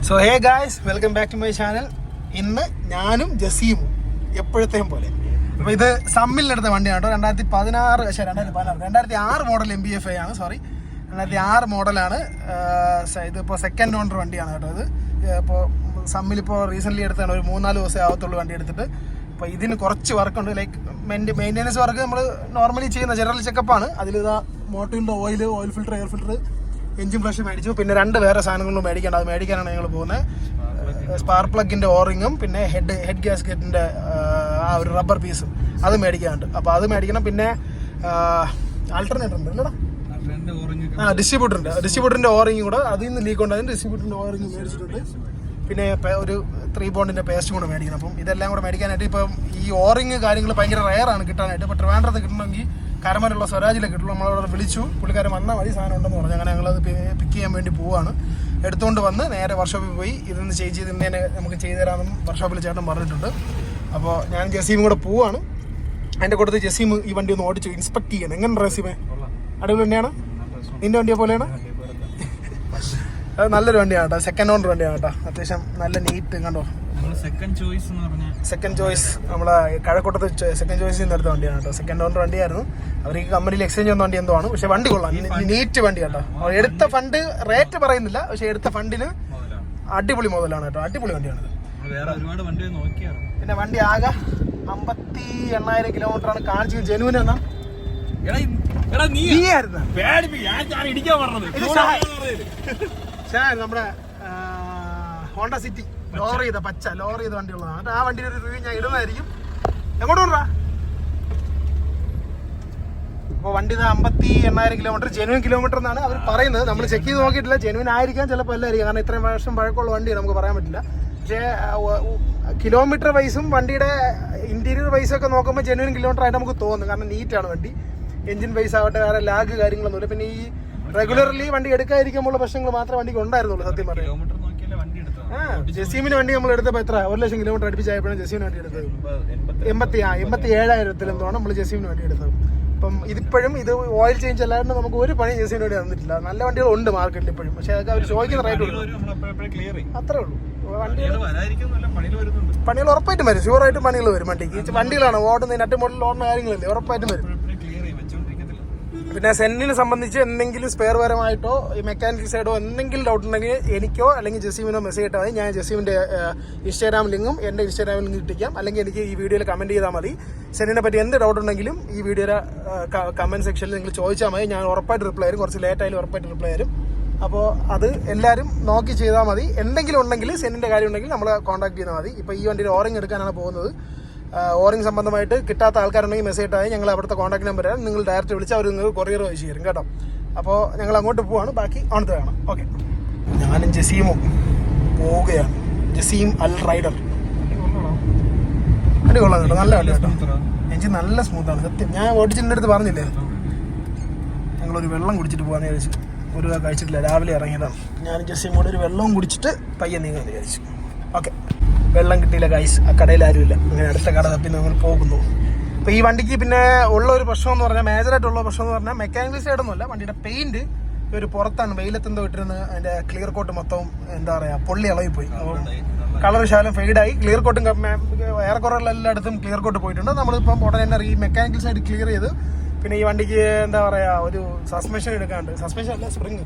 So hey guys, welcome back to my channel. ഇന്ന് ഞാനും ജസീമും എപ്പോഴത്തെയും പോലെ. അപ്പോൾ ഇത് സമ്മിലിനെടുത്ത വണ്ടിയാണ് കേട്ടോ. 2006 മോഡൽ MBFI ആണ്. 2006 മോഡലാണ്. ഇതിപ്പോൾ സെക്കൻഡ് ഓണർ വണ്ടിയാണ് കേട്ടോ. ഇത് ഇപ്പോൾ സമ്മിലിപ്പോൾ റീസെൻ്റ്ലി എടുത്താണ്. ഒരു 3-4 ദിവസമേ ആവത്തുള്ളൂ വണ്ടി എടുത്തിട്ട്. അപ്പോൾ ഇതിന് കുറച്ച് വർക്കുണ്ട്. ലൈക്ക് മെയിൻ്റെനൻസ് വർക്ക് നമ്മൾ നോർമലി ചെയ്യുന്ന ജനറൽ ചെക്കപ്പാണ്. അതിലിതാ മോട്ടറിൻ്റെ oil filter, air filter, engine flush മേടിച്ചു. പിന്നെ 2 വേറെ സാധനങ്ങളും മേടിക്കണം. അത് മേടിക്കാനാണ് ഞങ്ങൾ പോകുന്നത്. സ്പാർക്ക് പ്ലഗിൻ്റെ ഓറിങ്ങും പിന്നെ ഹെഡ് ഗ്യാസ്കറ്റിൻ്റെ ആ ഒരു റബ്ബർ പീസും അത് മേടിക്കാനുണ്ട്. അപ്പോൾ അത് മേടിക്കണം. പിന്നെ ആൾട്ടർനേറ്റർ ഉണ്ട് അല്ലടാ, ഡിസ്ട്രിബ്യൂട്ടറിൻ്റെ ഓറിങ്ങും കൂടെ അതിൽ നിന്ന് ലീക്ക് ഉണ്ട്. അതിന് ഡിസ്ട്രിബ്യൂട്ടറിൻ്റെ ഓറിങ് മേടിച്ചിട്ടുണ്ട്. പിന്നെ ഒരു 3 പോണ്ടിൻ്റെ പേസ്റ്റും കൂടെ മേടിക്കണം. അപ്പം ഇതെല്ലാം കൂടെ മേടിക്കാനായിട്ട് ഇപ്പം ഈ ഓറിങ് കാര്യങ്ങൾ ഭയങ്കര റയറാണ് കിട്ടാനായിട്ട്. ഇപ്പോൾ ട്രിവാൻഡ്രത്ത് കിട്ടണമെങ്കിൽ കരമലുള്ള സ്വരാജിലെ കിട്ടുള്ളൂ. നമ്മളവിടെ വിളിച്ചു, പുള്ളിക്കാരൻ വന്നാൽ മതി, സാധനം ഉണ്ടെന്ന് പറഞ്ഞു. അങ്ങനെ ഞങ്ങളത് പിക്ക് ചെയ്യാൻ വേണ്ടി പോവുകയാണ്. എടുത്തുകൊണ്ട് വന്ന് നേരെ വർക്ക്ഷോപ്പിൽ പോയി ഇതൊന്ന് ചെയ്ത് തന്നെ നമുക്ക് ചെയ്തു തരാമെന്നും വർക്ക്ഷോപ്പിൽ ചേട്ടൻ പറഞ്ഞിട്ടുണ്ട്. അപ്പോൾ ഞാൻ ജസീമും കൂടെ പോവുകയാണ്. അതിൻ്റെ കൂട്ടത്തിൽ ജസീം ഈ വണ്ടി ഒന്ന് ഓടിച്ചു ഇൻസ്പെക്ട് ചെയ്യണം. എങ്ങനെ റസീമേ? അടിപൊളി വണ്ടിയാണ്. നിൻ്റെ വണ്ടിയെ പോലെയാണ്. അത് നല്ലൊരു വണ്ടിയാണ് കേട്ടോ. സെക്കൻഡ് ഓണർ വണ്ടിയാണ് കേട്ടോ. അത്യാവശ്യം നല്ല നീറ്റ് കണ്ടോ. സെക്കൻഡ് ചോയ്സ് നമ്മളെ കഴക്കൂട്ടത്ത് സെക്കൻഡ് ചോയ്സിൽ നിന്ന് എടുത്ത വണ്ടിയാണ് കേട്ടോ. സെക്കൻഡ് ഓണർ വണ്ടിയായിരുന്നു. അവർക്ക് കമ്പനിയിൽ എക്സ്ചേഞ്ച് വന്ന വണ്ടി എന്തോ ആണ്. പക്ഷെ വണ്ടി കൊള്ളാം, നീറ്റ് വണ്ടി കേട്ടോ. എടുത്ത ഫണ്ട് റേറ്റ് പറയുന്നില്ല, പക്ഷെ എടുത്ത ഫണ്ടിന് അടിപൊളി മുതലാണ് കേട്ടോ. അടിപൊളി വണ്ടിയാണിത്. പിന്നെ വണ്ടി ആകെ 58,000 കിലോമീറ്ററാണ് കാണിച്ചത്. ജനുവിന് എന്നാ നമ്മുടെ ഹോണ്ട സിറ്റി ലോറി ചെയ്ത വണ്ടിയുള്ളതാണ്. ആ വണ്ടിയുടെ ഒരു റിവ്യൂ ഞാൻ ഇടുന്നതായിരിക്കും. എങ്ങോട്ട് കൊണ്ടാ? അപ്പോൾ വണ്ടി 58,000 കിലോമീറ്റർ ജെനുവിൻ കിലോമീറ്റർ എന്നാണ് അവർ പറയുന്നത്. നമ്മൾ ചെക്ക് ചെയ്ത് നോക്കിയിട്ടില്ല. ജെനുവിൻ ആയിരിക്കാം, ചിലപ്പോൾ അല്ലായിരിക്കും. കാരണം ഇത്രയും വർഷം പഴക്കമുള്ള വണ്ടി നമുക്ക് പറയാൻ പറ്റില്ല. പക്ഷേ കിലോമീറ്റർ വൈസും വണ്ടിയുടെ ഇന്റീരിയർ വൈസൊക്കെ നോക്കുമ്പോൾ ജെനുവിൻ കിലോമീറ്റർ ആയിട്ട് നമുക്ക് തോന്നും. കാരണം നീറ്റാണ് വണ്ടി. എഞ്ചിൻ വൈസ് ആവട്ടെ, വേറെ ലാഗ് കാര്യങ്ങളൊന്നുമില്ല. പിന്നെ ഈ റെഗുലർലി വണ്ടി എടുക്കാതിരിക്കുമ്പോൾ പ്രശ്നങ്ങൾ മാത്രമേ വണ്ടിക്ക് ഉണ്ടായിരുന്നുള്ളൂ. സത്യം പറയാം, ജസീമിന് വണ്ടി നമ്മൾ എടുത്തപ്പോൾ എത്ര 1,00,000 കിലോമീറ്റർ അടുപ്പിച്ചായപ്പോഴാണ് ജസീമിന് വണ്ടി എടുത്തത്. 87,000 എന്താണ് നമ്മൾ ജസീമിന് വണ്ടി എടുത്തത്. അപ്പം ഇതിപ്പോഴും ഇത് ഓയിൽ ചേഞ്ച് അല്ലാണ്ട് നമുക്ക് ഒരു പണി ജസീമിന് വേണ്ടി തന്നിട്ടില്ല. നല്ല വണ്ടികളുണ്ട് മാർക്കറ്റിൽ ഇപ്പോഴും. പക്ഷേ അതൊക്കെ അവർ ചോദിക്കുന്ന റേറ്റ് അത്രേ ഉള്ളൂ. പണികൾ ഉറപ്പായിട്ടും വരും. ഷുവറായിട്ടും പണികൾ വരും വണ്ടിക്ക്. വണ്ടികളാണ് ഓടുന്ന നട്ട് മോഡൽ ഓടുന്ന കാര്യങ്ങളില്ലേ, ഉറപ്പായിട്ടും വരും. പിന്നെ സെന്നിനെ സംബന്ധിച്ച് എന്തെങ്കിലും സ്പെയർ പരമായിട്ടോ ഈ മെക്കാനിക്കൽ സൈഡോ എന്തെങ്കിലും ഡൗട്ട് ഉണ്ടെങ്കിൽ എനിക്കോ അല്ലെങ്കിൽ ജസീമിനോ മെസ്സേജ് ഇട്ടാൽ മതി. ഞാൻ ജസീമിൻ്റെ ഇൻസ്റ്റാഗ്രാം ലിങ്കും എൻ്റെ ഇൻസ്റ്റാഗ്രാം ലിങ്ക് ഇട്ടിക്കാം. അല്ലെങ്കിൽ എനിക്ക് ഈ വീഡിയോയിൽ കമൻറ്റ് ചെയ്താൽ മതി. സെന്നിനെ പറ്റി എന്ത് ഡൗട്ട് ഉണ്ടെങ്കിലും ഈ വീഡിയോയുടെ കമൻറ്റ് സെക്ഷനിൽ നിങ്ങൾ ചോദിച്ചാൽ മതി. ഞാൻ ഉറപ്പായിട്ട് റിപ്ലൈ തരും. കുറച്ച് ലേറ്റായാലും ഉറപ്പായിട്ട് റിപ്ലൈ തരും. അപ്പോൾ അത് എല്ലാവരും നോക്കി ചെയ്താൽ മതി. എന്തെങ്കിലും ഉണ്ടെങ്കിൽ സെന്നിൻ്റെ കാര്യം ഉണ്ടെങ്കിൽ നമ്മളെ കോൺടാക്ട് ചെയ്താൽ മതി. ഇപ്പോൾ ഈ വണ്ടിയിൽ ഓറിങ് എടുക്കാനാണ് പോകുന്നത്. ഓറിങ് സംബന്ധമായിട്ട് കിട്ടാത്ത ആൾക്കാരുണ്ടെങ്കിൽ മെസ്സേജ് ഇട്ടാൽ ഞങ്ങൾ അവിടുത്തെ കോൺടാക്ട് നമ്പർ തരാം. നിങ്ങൾ ഡയറക്റ്റ് വിളിച്ചാൽ അവർ നിങ്ങൾക്ക് കൊറിയർ അയച്ചു തരും കേട്ടോ. അപ്പോൾ ഞങ്ങൾ അങ്ങോട്ട് പോവാണ്. ബാക്കി ഓണത്ത് കാണാം. ഓക്കെ, ഞാനും ജസീമും പോവുകയാണ്. ജസീം അൽ റൈഡർ. അടി കൊള്ളാം കേട്ടോ, നല്ല വണ്ടി കേട്ടോ. എഞ്ചിൻ നല്ല സ്മൂത്താണ് സത്യം. ഞാൻ ഓടിച്ചിൻ്റെ അടുത്ത് പറഞ്ഞില്ലേ, ഞങ്ങളൊരു വെള്ളം കുടിച്ചിട്ട് പോകാമെന്ന് വിചാരിച്ചു. ഒരു കഴിച്ചിട്ടില്ല, രാവിലെ ഇറങ്ങിയതാണ്. ഞാൻ ജസീമോട് ഒരു വെള്ളവും കുടിച്ചിട്ട് പയ്യെ നീങ്ങാമെന്ന് വിചാരിച്ചു. ഓക്കെ, വെള്ളം കിട്ടിയില്ല ഗൈസ്. ആ കടയിൽ ആരുമില്ല. അങ്ങനെ അടുത്ത കട തപ്പി നമ്മൾ പോകുന്നു. അപ്പോൾ ഈ വണ്ടിക്ക് പിന്നെ ഉള്ള ഒരു പ്രശ്നം എന്ന് പറഞ്ഞാൽ, മേജറായിട്ടുള്ള പ്രശ്നം എന്ന് പറഞ്ഞാൽ മെക്കാനിക്കൽ സൈഡൊന്നുമല്ല, വണ്ടിയുടെ പെയിന്റ് ഒരു പുറത്താണ് വെയിലത്തെന്തോ ഇട്ടിരുന്ന് അതിൻ്റെ ക്ലിയർ കോട്ട് മൊത്തം എന്താ പറയുക പൊള്ളി ഇളകിപ്പോയി. അപ്പോൾ കളർ ശാലം ഫെയ്ഡായി. ക്ലിയർ കോട്ടും ഏറെക്കുറെ എല്ലായിടത്തും ക്ലിയർ കോട്ട് പോയിട്ടുണ്ട്. നമ്മളിപ്പം ഉടനെ തന്നെ ഈ മെക്കാനിക്കൽ സൈഡ് ക്ലിയർ ചെയ്ത് പിന്നെ ഈ വണ്ടിക്ക് എന്താ പറയുക ഒരു സസ്പെൻഷൻ എടുക്കാണ്ട്, സസ്പെൻഷൻ അല്ല സ്പ്രിങ്,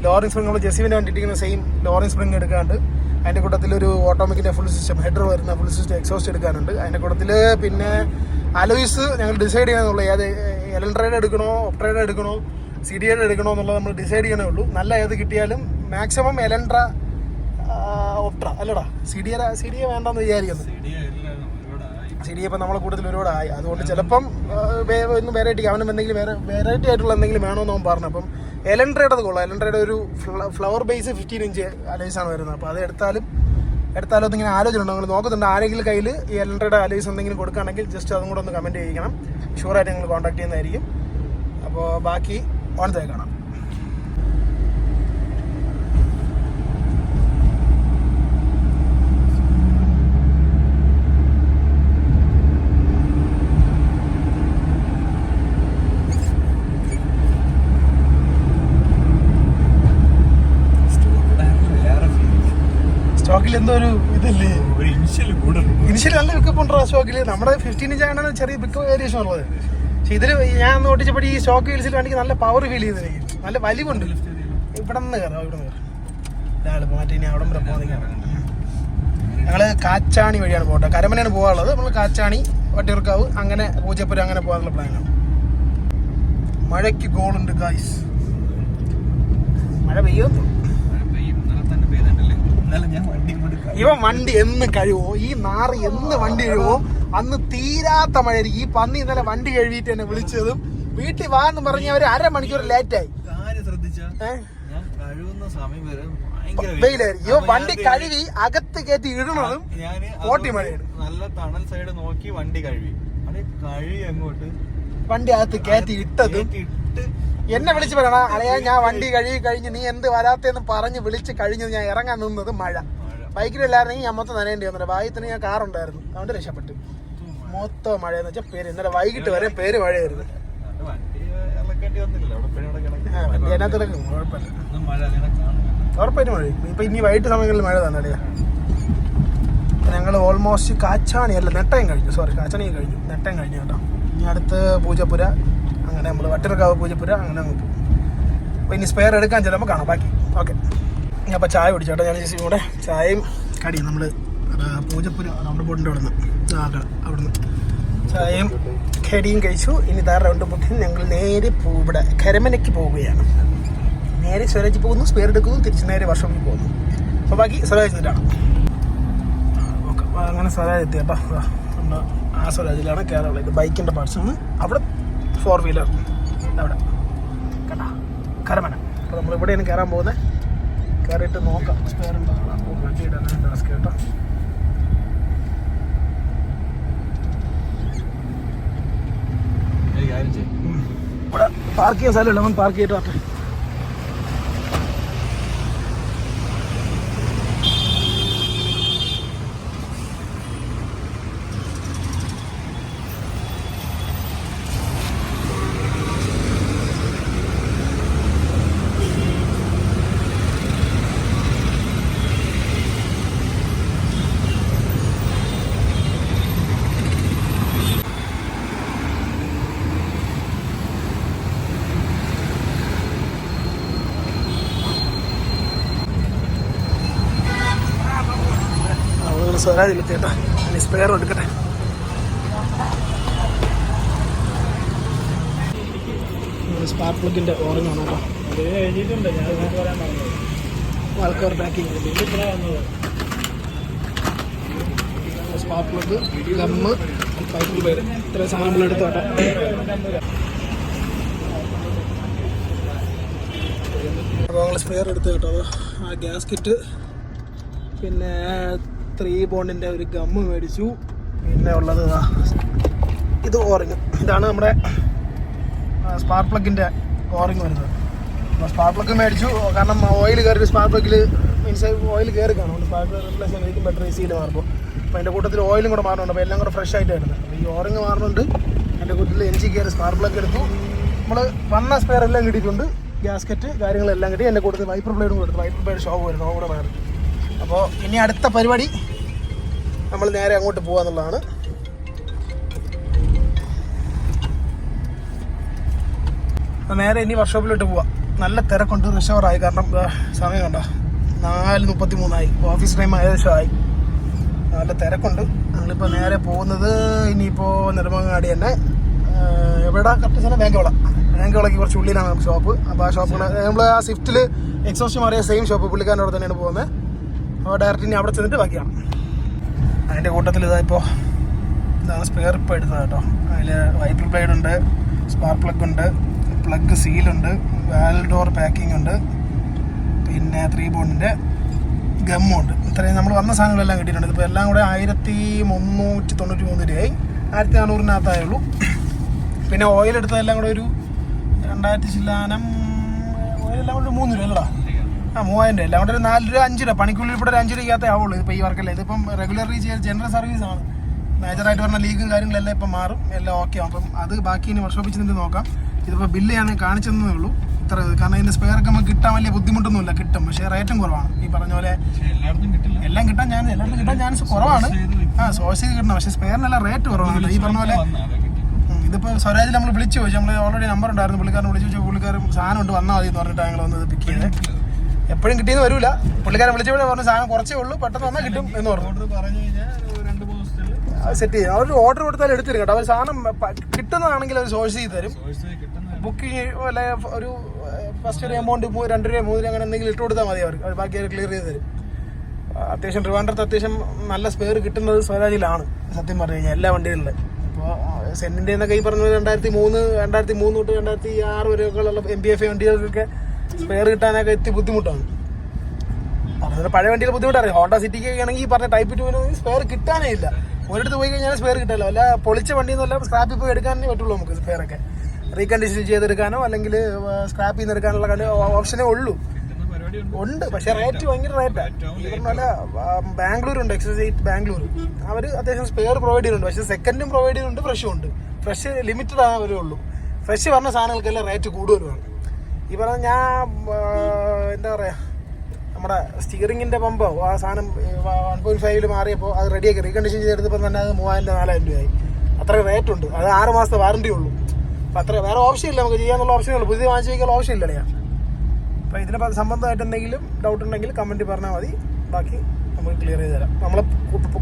ലോറിംഗ് സ്പ്രിങ്, നമ്മൾ ജെസിവിന് വേണ്ടിയിരിക്കുന്ന സെയിം ലോറിംഗ് സ്പ്രിങ് എടുക്കാണ്ട്. അതിൻ്റെ കൂട്ടത്തിലൊരു ഓട്ടോമാറ്റിക്കിൻ്റെ ഫുൾ സിസ്റ്റം ഹെഡർ വരുന്ന ഫുൾ സിസ്റ്റം എക്സോസ്റ്റ് എടുക്കാനുണ്ട്. അതിൻ്റെ കൂട്ടത്തിൽ പിന്നെ അലോയ്സ് ഞങ്ങൾ ഡിസൈഡ് ചെയ്യാനുള്ളത് ഏത് എലൻട്രൈഡ് എടുക്കണോ, ഒപ്ട്രൈഡ് എടുക്കണോ, CDA എടുക്കണോ എന്നുള്ളത് നമ്മൾ ഡിസൈഡ് ചെയ്യണേ ഉള്ളൂ. നല്ല ഏത് കിട്ടിയാലും മാക്സിമം എലൻട്ര ഒപ്ട്ര അല്ലടാ, CDA വേണ്ടെന്ന് വിചാരിക്കുന്നു. CDA ഇപ്പം നമ്മളെ കൂട്ടത്തിൽ ഒരുപാടായി. അതുകൊണ്ട് ചിലപ്പം ഒന്ന് വെറൈറ്റി അവനും എന്തെങ്കിലും വെറൈറ്റി ആയിട്ടുള്ള എന്തെങ്കിലും വേണമെന്ന് അവൻ പറഞ്ഞു. അപ്പം എലൻട്രയുടെ അത് കൊള്ളാം. എലൻട്രയുടെ ഒരു ഫ്ലവർ ബേസ് 15 ഇഞ്ച് അലൈസാണ് വരുന്നത്. അപ്പോൾ അത് എടുത്താലും എന്നിങ്ങനെ ആലോചന ഉണ്ടോ നിങ്ങൾ നോക്കുന്നുണ്ട്. ആരെങ്കിലും കയ്യിൽ ഈ എലൻട്രയുടെ അലൈസ് എന്തെങ്കിലും കൊടുക്കുകയാണെങ്കിൽ ജസ്റ്റ് അതും കൂടെ ഒന്ന് കമൻറ്റ് ചെയ്യിക്കണം. ഷുവറായിട്ട് നിങ്ങൾ കോൺടാക്ട് ചെയ്യുന്നതായിരിക്കും. അപ്പോൾ ബാക്കി ഓണത്തെ കാണാം. ഷോക്കിൽ എന്തോ ഒരു ഇതല്ലേ, ഇനിഷ്യൽ നല്ല പിക്കപ്പ് ഉണ്ടോ ഷോക്കിൽ. നമ്മുടെ 15 ഇഞ്ച് ആണ് ചെറിയ പിക്കപ്പ് വേരിയേഷൻ ഉള്ളത്. പക്ഷെ ഇതിൽ ഞാൻ ഓടിച്ചപ്പോൾ ഈ ഷോക്ക് വീൽസിൽ വണ്ടിക്ക് നല്ല പവർ ഫീൽ ചെയ്ത് എനിക്ക്, നല്ല വലിവുണ്ട്. ഇവിടെ നിന്ന് കയറാം, ഇവിടെ നിന്ന് കയറാം ഒരാൾ മാറ്റി ഇനി അവിടെ വരെ പോകാൻ. ഞങ്ങൾ കാച്ചാണി വഴിയാണ് പോകട്ടെ, കരമനയാണ് പോകാനുള്ളത്. നമ്മൾ കാച്ചാണി, വട്ടിയൂർക്കാവ്, അങ്ങനെ പൂജപ്പുര അങ്ങനെ പോകാനുള്ള പ്ലാനാണ്. മഴയ്ക്ക് ഗോളുണ്ട് ഗായ്സ്. മഴ പെയ്യുന്നു. ഇവൻ വണ്ടി എന്ന് കഴിവോ, ഈ നാറ് എന്ന് വണ്ടി കഴിവോ അന്ന് തീരാത്ത മഴയായിരിക്കും. ഈ പന്നി ഇന്നലെ വണ്ടി കഴുകിയിട്ട് എന്നെ വിളിച്ചതും വീട്ടിൽ വാന്ന് പറഞ്ഞ ഒരു അരമണിക്കൂർ ലേറ്റായി. വെയിലായിരിക്കും. ഇവ വണ്ടി കഴുകി അകത്ത് കയറ്റി ഇടണതും ഓട്ടി മഴയാണ്. നല്ല തണൽ സൈഡ് നോക്കി വണ്ടി കഴുകി അങ്ങോട്ട് വണ്ടി അകത്ത് കയറ്റി ഇട്ടതും എന്നെ വിളിച്ച് പറയണ അളയാ ഞാൻ വണ്ടി കഴുകി കഴിഞ്ഞ് നീ എന്ത് വരാത്തെന്ന് പറഞ്ഞ് വിളിച്ച് കഴിഞ്ഞത് ഞാൻ ഇറങ്ങാൻ നിന്നത് മഴ. ബൈക്കിലില്ലായിരുന്നെങ്കിൽ ഞാൻ മൊത്തം നനയേണ്ടി വന്നില്ല. ഭാഗ്യത്തിന് ഞാൻ കാറുണ്ടായിരുന്നു, അതുകൊണ്ട് രക്ഷപ്പെട്ടു. മൊത്തം മഴയെന്ന് വെച്ചാൽ പേര് ഇന്നലെ വൈകിട്ട് വരെ പേര് മഴയായിരുന്നു. വണ്ടി അതിനകത്ത് കിടക്കും, കുഴപ്പമില്ല, ഉറപ്പായിട്ടും മഴ. ഇപ്പൊ ഇനി വൈകിട്ട് സമയങ്ങളിൽ മഴ തന്നെ അറിയാം. ഞങ്ങൾ ഓൾമോസ്റ്റ് കാച്ചാണി അല്ല നെട്ടയം കഴിഞ്ഞു, സോറി കാച്ചാണി കഴിഞ്ഞു, നെട്ടയം കഴിഞ്ഞു കേട്ടോ. ഇനി അടുത്ത് പൂജപ്പുര, അങ്ങനെ നമ്മൾ വട്ടിയൂർക്കാവ് പൂജപ്പുര അങ്ങനെ അങ്ങ് പോകും. അപ്പോൾ ഇനി സ്പെയർ എടുക്കാൻ ചിലപ്പോൾ കാണാം ബാക്കി. ഓക്കെ, ഞാൻ അപ്പോൾ ചായ കുടിച്ചോട്ടെ. ഞാൻ ചേച്ചി കൂടെ ചായയും കടിയും നമ്മൾ പൂജപ്പുര നമ്മുടെ ബോട്ടിൻ്റെ അവിടെ നിന്ന് അവിടുന്ന് ചായയും കടിയും കഴിച്ചു. ഇനി താഴെ റൗണ്ട് പൊട്ടി ഞങ്ങൾ നേരെ ഇവിടെ കരമനയ്ക്ക് പോവുകയാണ്. നേരെ സ്വരാജിൽ പോകുന്നു, സ്പെയർ എടുക്കുന്നു, തിരിച്ച് നേരെ വർഷോപ്പിൽ പോകുന്നു. അപ്പോൾ ബാക്കി സ്വരാജ് എത്തിയിട്ടാണ്. ഓക്കെ, അങ്ങനെ സ്വരാജ് എത്തി കേട്ടോ. നമ്മൾ ആ സ്വരാജിലാണ് കയറാനുള്ളത്. ഇത് ബൈക്കിൻ്റെ പാർട്സാണ്. അവിടെ 4 വീലർ അവിടെ കേട്ടോ, കരമന. അപ്പോൾ നമ്മൾ ഇവിടെയാണ് കയറാൻ പോകുന്നത്. കയറിയിട്ട് നോക്കാം സ്പെയർ ഉണ്ടോ. അപ്പോൾ വണ്ടി ഇടാൻ ടാസ്ക് കേട്ടോ. ഇവിടെ പാർക്ക് ചെയ്യാൻ സ്ഥലമില്ല, അവൻ പാർക്ക് ചെയ്തിട്ട് വരട്ടെ. സ്വരാജിലെത്തി കേട്ടോ. ഇനി സ്പെയർ എടുക്കട്ടെ. സ്പാർക്ക് പ്ലഗിൻ്റെ ഓറഞ്ചാണ് കേട്ടോ. Valve cover packing, spark plug, gum, pipe പേര്, ഇത്രയും സാധനങ്ങൾ എടുത്ത് കേട്ടോ. അപ്പോൾ ഞങ്ങൾ സ്പെയർ എടുത്ത് കേട്ടോ. ആ ഗ്യാസ്കറ്റ്, പിന്നെ 3 ബോണ്ടിൻ്റെ ഒരു ഗമ്മ് മേടിച്ചു. പിന്നെ ഉള്ളത് ഇത് ഓറിങ്. ഇതാണ് നമ്മുടെ സ്പാർക്ക് പ്ലഗിൻ്റെ ഓറിങ് വരുന്നത്. അപ്പോൾ സ്പാർക്ക് പ്ലഗ് മേടിച്ചു, കാരണം ഓയിൽ കയറി സ്പാർക്ക് പ്ലഗിൽ മീൻസ് ഓയിൽ കയറി കാണും. സ്പാർക്ക് പ്ലഗ് റിപ്ലേസ് ചെയ്യാനായിരിക്കും ബെറ്റർ സീല് മാറുമ്പോൾ. അപ്പോൾ അതിൻ്റെ കൂട്ടത്തിൽ ഓയിലും കൂടെ മാറുന്നുണ്ട്. അപ്പോൾ എല്ലാം കൂടെ ഫ്രഷ് ആയിട്ട് വരുന്നത്. അപ്പോൾ ഈ ഓറിങ് മാറുന്നുണ്ട്. അതിൻ്റെ കൂട്ടത്തിൽ എൻജി കയറി സ്പാർക്ക് പ്ലഗ് എടുത്തു. നമ്മൾ വന്ന സ്പെയർ എല്ലാം കിട്ടിയിട്ടുണ്ട്, ഗ്യാസ്കറ്റ് കാര്യങ്ങളെല്ലാം കിട്ടി. എൻ്റെ കൂട്ടത്തിൽ വൈപ്പർ ബ്ലേഡും കൊടുത്തു. വൈപ്പർ ബ്ലേഡ് ഷോപ്പ് വരുന്നു, കൂടെ മാറി. അപ്പോൾ ഇനി അടുത്ത പരിപാടി നമ്മൾ നേരെ അങ്ങോട്ട് പോകാന്നുള്ളതാണ്. നേരെ ഇനി വർക്ക്ഷോപ്പിലോട്ട് പോവാം. നല്ല തിരക്കുണ്ട്, റിഷവറായി. കാരണം സമയം കണ്ടോ, 4:33 ഓഫീസ് ടൈം ഏകദേശമായി. നല്ല തിരക്കുണ്ട്. ഞങ്ങളിപ്പോൾ നേരെ പോകുന്നത് ഇനിയിപ്പോൾ നെടുമങ്ങാടി തന്നെ. എവിടെ കറക്റ്റ് സ്ഥലം? ബാങ്കുവിളയ്ക്ക് കുറച്ച് ഉള്ളിലാണ് ഷോപ്പ്. അപ്പോൾ ആ ഷോപ്പ് നമ്മൾ ആ സ്വിഫ്റ്റിൽ എക്സോസ്റ്റ് മാറിയ സെയിം ഷോപ്പ് പുള്ളിക്കാരൻ്റെ അവിടെ തന്നെയാണ് പോകുന്നത്. അപ്പോൾ ഡയറക്റ്റ് ഇനി അവിടെ ചെന്നിട്ട് ബാക്കിയാണ്. അതിൻ്റെ കൂട്ടത്തിൽ ഇതായിപ്പോൾ ഇതാണ് സ്പെയർ ഇപ്പോൾ എടുത്തത് കേട്ടോ. അതിൽ വൈപ്പർ ബ്ലേഡ് ഉണ്ട്, സ്പാർക്ക് പ്ലഗ് ഉണ്ട്, പ്ലഗ് സീലുണ്ട്, വാൽ ഡോർ പാക്കിംഗ് ഉണ്ട്, പിന്നെ 3 ബോണ്ടിൻ്റെ ഗമ്മുണ്ട്. ഇത്രയും നമ്മൾ വന്ന സാധനങ്ങളെല്ലാം കിട്ടിയിട്ടുണ്ട്. ഇപ്പോൾ എല്ലാം കൂടെ 1393 രൂപയായി. 1400-നകത്തായുള്ളൂ. പിന്നെ ഓയിൽ എടുത്തതെല്ലാം കൂടെ ഒരു 2000 ചില്ലാനം. ഓയിലെല്ലാം കൂടെ 3 രൂപ അല്ലടാ. 3000 രൂപ. എല്ലാം കൂടെ ഒരു 4 രൂപ 5 രൂപ. പണിക്കുള്ളിൽ ഇവിടെ ഒരു 5 രൂപയ്ക്കകത്തേ ആവുള്ളൂ. ഇപ്പോൾ ഈ വർക്കല്ലേ, ഇതിപ്പം റെഗുലർലി ചെയ്യുന്ന ജനറൽ സർവീസാണ്. മേജറായിട്ട് പറഞ്ഞ ലീഗും കാര്യങ്ങളെല്ലാം ഇപ്പം മാറും, എല്ലാം ഓക്കെ ആവും. അപ്പം അത് ബാക്കി ഇനി വർക്ക്ഷോപ്പിൽ ചെന്നിട്ട് നോക്കാം. ഇതിപ്പോൾ ബില്ല് ഞാൻ കാണിച്ചെന്നേ ഉള്ളൂ. ഇത്ര കാരണം ഇതിന്റെ സ്പെയർ ഒക്കെ നമുക്ക് കിട്ടാൻ വലിയ ബുദ്ധിമുട്ടൊന്നുമില്ല, കിട്ടും. പക്ഷേ റേറ്റും കുറവാണ്. ഈ പറഞ്ഞ പോലെ എല്ലാം കിട്ടാൻ ചാൻസ് കുറവാണ്. സോഴ്സ് ചെയ്ത് കിട്ടണം. പക്ഷേ സ്പെയറിനെല്ലാം റേറ്റ് കുറവാണ്. ഈ പറഞ്ഞ പോലെ ഇതിപ്പോൾ സ്വരാജിൽ നമ്മൾ വിളിച്ചു ചോദിച്ചു, നമ്മൾ ഓൾറെഡി നമ്പർ ഉണ്ടായിരുന്നു, പുള്ളിക്കാരൻ വിളിച്ചു ചോദിച്ചു, പുള്ളിക്കാരൻ സാധനം ഉണ്ട് വന്നാൽ മതി എന്ന് പറഞ്ഞിട്ട് ഞങ്ങൾ വന്നത് പിക്ക് ചെയ്ത്. എപ്പോഴും കിട്ടിയെന്ന് വരില്ല. പുള്ളിക്കാരൻ വിളിച്ചപ്പോഴേ പറഞ്ഞു സാധനം കുറച്ചേ ഉള്ളൂ, പെട്ടെന്ന് വന്നാൽ കിട്ടും എന്ന് പറഞ്ഞു. അത് സെറ്റ് ചെയ്യും. അവർ ഓർഡർ കൊടുത്താൽ എടുത്തിരും കേട്ടോ. അവർ സാധനം കിട്ടുന്നതാണെങ്കിൽ അവർ സോഴ്സ് ചെയ്ത് തരും. ബുക്കിംഗ് അല്ലെ ഒരു ഫസ്റ്റ് ഒരു എമൗണ്ട് 2 രൂപ 3 രൂപ അങ്ങനെ എന്തെങ്കിലും ഇട്ട് കൊടുത്താൽ മതി അവർക്ക്. അവർ ബാക്കി അവർ ക്ലിയർ ചെയ്ത് തരും. അത്യാവശ്യം ട്രിവാൻഡ്രത്ത് അത്യാവശ്യം നല്ല സ്പെയർ കിട്ടുന്നത് സ്വരാജിലാണ് സത്യം പറഞ്ഞു കഴിഞ്ഞാൽ, എല്ലാ വണ്ടികളിലും. ഇപ്പോൾ സെന്നിൻ്റെ എന്നൊക്കെ ഈ പറഞ്ഞ 2003 തൊട്ട് 2006 വരെയൊക്കെയുള്ള MPF വണ്ടികൾക്കൊക്കെ സ്പെയർ കിട്ടാനൊക്കെ ബുദ്ധിമുട്ടാണ്. അതുപോലെ പഴയ വണ്ടിയിൽ ബുദ്ധിമുട്ടറിയാം. ഹോണ്ട സിറ്റിക്കൊക്കെ ആണെങ്കിൽ ഈ പറഞ്ഞ ടൈപ്പ് 2 സ്പെയർ കിട്ടാനേ ഇല്ല. ഒരിടത്ത് പോയി കഴിഞ്ഞാൽ സ്പെയർ കിട്ടാമല്ലോ. അല്ല പൊളിച്ച വണ്ടിയെന്നല്ല സ്ക്രാപ്പിൽ പോയി എടുക്കാനേ പറ്റുള്ളൂ നമുക്ക് സ്പെയറൊക്കെ. റീകണ്ടീഷൻ ചെയ്തെടുക്കാനോ അല്ലെങ്കിൽ സ്ക്രാപ്പിൽ നിന്ന് എടുക്കാനുള്ള ഓപ്ഷനേ ഉള്ളൂ. ഉണ്ട്, പക്ഷെ റേറ്റ് ഭയങ്കര റേറ്റാണ്. ഈ പറഞ്ഞ പോലെ ബാംഗ്ലൂരുണ്ട്, XS8 ബാംഗ്ലൂർ, അവർ അത്യാവശ്യം സ്പെയർ പ്രൊവൈഡ് ചെയ്യുന്നുണ്ട്. പക്ഷേ സെക്കൻഡും പ്രൊവൈഡ് ചെയ്യുന്നുണ്ട്, ഫ്രഷും ഉണ്ട്. ഫ്രഷ് ലിമിറ്റഡ് ആവരേ ഉള്ളൂ. ഫ്രഷ് പറഞ്ഞ സാധനങ്ങൾക്കെല്ലാം റേറ്റ് കൂടുതലുമാണ്. ഈ പറഞ്ഞ ഞാൻ എന്താ പറയുക, നമ്മുടെ സ്റ്റിയറിങ്ങിൻ്റെ പമ്പോ ആ സാധനം 1.5 മാറിയപ്പോൾ അത് റെഡിയാക്കി റീകണ്ടീഷൻ ചെയ്തെടുത്തപ്പോൾ തന്നെ അത് 3000-4000 രൂപയായി. അത്ര റേറ്റ് ഉണ്ട്. അത് 6 മാസത്തെ വാറണ്ടി ഉള്ളൂ. അപ്പം അത്ര വേറെ ഓപ്ഷൻ ഇല്ല, നമുക്ക് ചെയ്യാനുള്ള ഓപ്ഷനേ ഉള്ളൂ. പുതിയ വാങ്ങിച്ചു വയ്ക്കാനുള്ള ഓപ്ഷൻ ഇല്ല. അപ്പോൾ ഇതിനെ സംബന്ധമായിട്ട് എന്തെങ്കിലും ഡൗട്ട് ഉണ്ടെങ്കിൽ കമൻറ്റ് പറഞ്ഞാൽ മതി, ബാക്കി നമുക്ക് ക്ലിയർ ചെയ്ത് തരാം. നമ്മളെ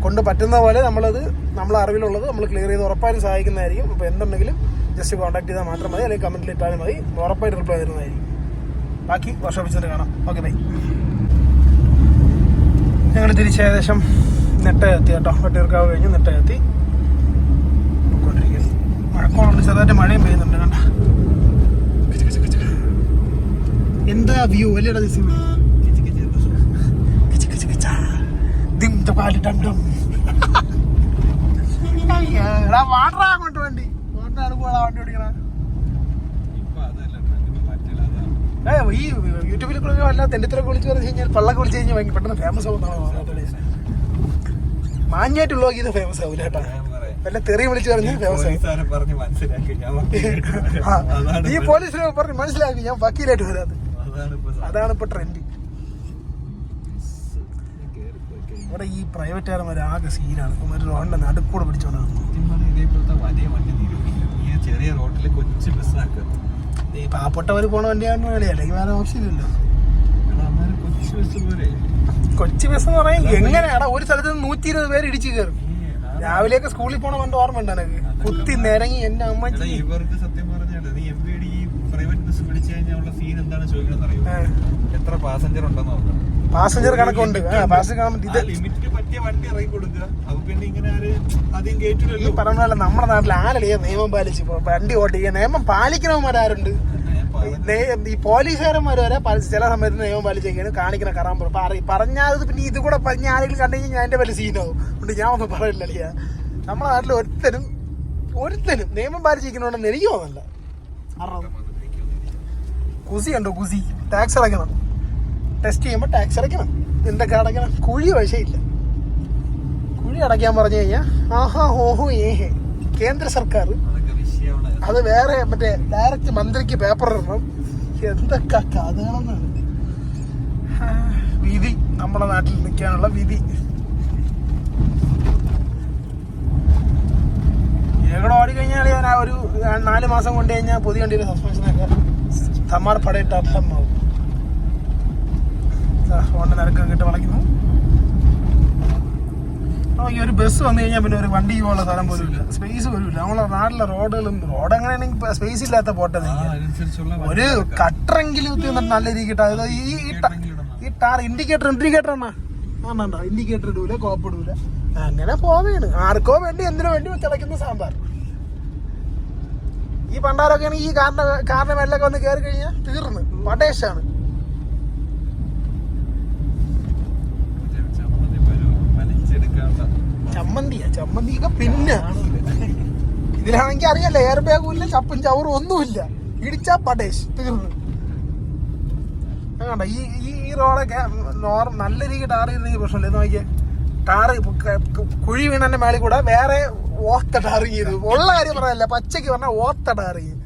കൊണ്ട് പറ്റുന്ന പോലെ നമ്മളെ അറിവിലുള്ളത് നമ്മൾ ക്ലിയർ ചെയ്ത് ഉറപ്പായിട്ടും സഹായിക്കുന്നതായിരിക്കും. അപ്പോൾ എന്തുണ്ടെങ്കിലും ജസ്റ്റ് കോൺടാക്ട് ചെയ്താൽ മാത്രം മതി, അല്ലെങ്കിൽ കമൻറ്റിൽ ഇട്ടാലും മതി, ഉറപ്പായിട്ട് റിപ്ലൈ തരുന്നതായിരിക്കും. ബാക്കി വർക്ക്ഷോപ്പിൽ കാണാം. Okay bye. ഞങ്ങൾ തിരിച്ച് ഏകദേശം നെട്ടയെത്തി കേട്ടോ. വട്ടിയൂർക്കാവ് കഴിഞ്ഞ് നെട്ടയെത്തി പോയിക്കൊണ്ടിരിക്കുന്നത്. മഴക്കോളുണ്ട്, ചെറുതായിട്ട് മഴയും പെയ്യുന്നുണ്ട്. കണ്ട എന്താ വ്യൂ അല്ലേടാ ദിസ് വ്യൂ. വാട്ടറാ അങ്ങോട്ട് വണ്ടി ഓടിക്കണ. ഈ യൂട്യൂബിൽ കൂടെ വല്ല തെണ്ടിത്തിലൊക്കെ വിളിച്ച് പറഞ്ഞു കഴിഞ്ഞാൽ പള്ളൊക്കെ വിളിച്ച് കഴിഞ്ഞാൽ ഭയങ്കര പെട്ടെന്ന് ഫേമസ് ആവുന്നതാണ്. മാഞ്ഞായിട്ടുള്ള ഇത് ഫേമസ് ആവില്ല കേട്ടോ. വല്ല തെറി വിളിച്ച് പറഞ്ഞാൽ ഫേമസ് ആവും. ഈ പോലീസിനെ പറഞ്ഞ് മനസ്സിലാക്കി ഞാൻ വക്കീലായിട്ട് വരാത്. അതാണ് ഇപ്പൊ ട്രെൻഡ്. ഇവിടെ ഈ പ്രൈവറ്റുകാരന്മാർ ആകെ സീനാണ്. ഒരു റോഡിന്റെ നടുക്കൂടെ പിടിച്ചോണ്ടാണ്. ചെറിയ റോഡില് കൊച്ചു ബസ്സാക്കുക. ഈ പാവപ്പെട്ടവർ പോണ വണ്ടിയാണ് അല്ലെങ്കിൽ വേറെ ഓപ്ഷൻ ഇല്ലല്ലോ. കൊച്ചു ബസ് എന്ന് പറയാൻ എങ്ങനെയാടാ ഒരു സ്ഥലത്ത് 120 പേര് ഇടിച്ചു കയറും. രാവിലെയൊക്കെ സ്കൂളിൽ പോണ പണ്ട് ഓർമ്മ ഉണ്ട് എനിക്ക്. കുത്തി നിരങ്ങി എന്റെ അമ്മ. ഇവർക്ക് സത്യം പറഞ്ഞാൽ നീ MVD ഈ പ്രൈവറ്റ് ബസ് പിടിച്ചു കഴിഞ്ഞാൽ ഉള്ള സീൻ എന്താണ് ചോദിക്കുന്നത് അറിയോ? എത്ര പാസഞ്ചർ ഉണ്ടെന്ന് നോക്കാം. പാസഞ്ചർ കണക്കുണ്ട്. ലിമിറ്റിന് പറ്റിയ വണ്ടി ഇറങ്ങി കൊടുക്കുക. അപ്പൊ പിന്നെ ഇങ്ങനെ ആദ്യം കേട്ടില്ലല്ലോ. ഈ പറഞ്ഞ നമ്മുടെ നാട്ടിൽ ആരല്ലേ നിയമം പാലിച്ച് വണ്ടി ഓട്ടിക്കുക. നിയമം പാലിക്കണവന്മാരാരുണ്ട്. ഈ പോലീസുകാരന്മാർ വരെ ചില സമയത്ത് നിയമം പാലിച്ചൊക്കെയാണ് കാണിക്കണ കറാൻ പറഞ്ഞാൽ പിന്നെ ഇത് കൂടെ പറഞ്ഞ ആരെങ്കിലും കണ്ടു കഴിഞ്ഞാൽ ഞാൻ എന്റെ വലിയ സീനാവും. അതുകൊണ്ട് ഞാൻ ഒന്നും പറയില്ല. നമ്മുടെ നാട്ടിൽ ഒരുത്തനും നിയമം പാലിച്ചിരിക്കണോണ്ടെന്ന് എനിക്ക് തോന്നല്ല. കുസി ഉണ്ടോ? കുസി ടാക്സ് അടയ്ക്കണം. ടെസ്റ്റ് ചെയ്യുമ്പോൾ ടാക്സ് അടയ്ക്കണം. എന്തൊക്കെ അടയ്ക്കണം? കുഴി വശയില്ല. കുഴി അടയ്ക്കാൻ പറഞ്ഞു കഴിഞ്ഞാൽ ആഹാ ഓഹോ ഏഹേ. കേന്ദ്ര സർക്കാർ അത് വേറെ മറ്റേ ഡയറക്റ്റ് മന്ത്രിക്ക് പേപ്പർ ഇടണം. എന്തൊക്കെ കഥകളെന്നാണ്. വിധി നമ്മുടെ നാട്ടിൽ നിൽക്കാനുള്ള വിധി. ഇവിടെ ഓടിക്കഴിഞ്ഞാൽ ഞാൻ ഒരു 4 മാസം കൊണ്ട് കഴിഞ്ഞാൽ പുതിയ വണ്ടിയുടെ സസ്പെൻഷനൊക്കെ തമ്മാർ പടയിട്ട് അർത്ഥമാവും. ഫോണിന്റെ നിരക്കൊക്കെ ഇട്ട് വളയ്ക്കുന്നു. ഈ ഒരു ബസ് വന്നു കഴിഞ്ഞാൽ പിന്നെ ഒരു വണ്ടി പോലുള്ള സ്ഥലം പോലും ഇല്ല, സ്പേസ് പോലും ഇല്ല. നമ്മളെ നാട്ടിലെ റോഡ് എങ്ങനെയാണെങ്കിൽ സ്പേസ് ഇല്ലാത്ത പോട്ടെ. ഒരു കട്ടറെങ്കിലും നല്ല രീതിക്ക് ഈ ടാർ ഇൻഡിക്കേറ്റർ എന്നാ ഇൻഡിക്കേറ്റർ ഇടൂല, കോപ്പ് ഇടൂല, അങ്ങനെ പോവേണ്. ആർക്കോ വേണ്ടി എന്തിനു വേണ്ടി തിളയ്ക്കുന്ന സാമ്പാർ. ഈ പണ്ടാരൊക്കെ ആണെങ്കിൽ ഈ കാറിന്റെ മേലൊക്കെ വന്ന് കയറി കഴിഞ്ഞാൽ തീർന്ന് പടേശാണ്. ചമ്മന്തിയൊക്കെ പിന്നെ ഇതിലാണെങ്കിൽ അറിയാലോ, എയർ ബാഗും ഇല്ല, ചപ്പും ചവറും ഒന്നുമില്ല. ഇടിച്ചാ പടേശ് തീർന്ന്. കണ്ട ഈ റോഡൊക്കെ നല്ല രീതിക്ക് ടാർ ചെയ്തെങ്കിൽ പ്രശ്നമില്ല. എന്ന് നോക്കിയാൽ ടാറ് കുഴി വീണന്റെ മേളിൽ കൂടെ വേറെ ഓത്ത ടാർ ചെയ്തു. ഉള്ള കാര്യം പറയാനല്ല, പച്ചക്ക് പറഞ്ഞാൽ ഓത്ത ടാർ ചെയ്യും.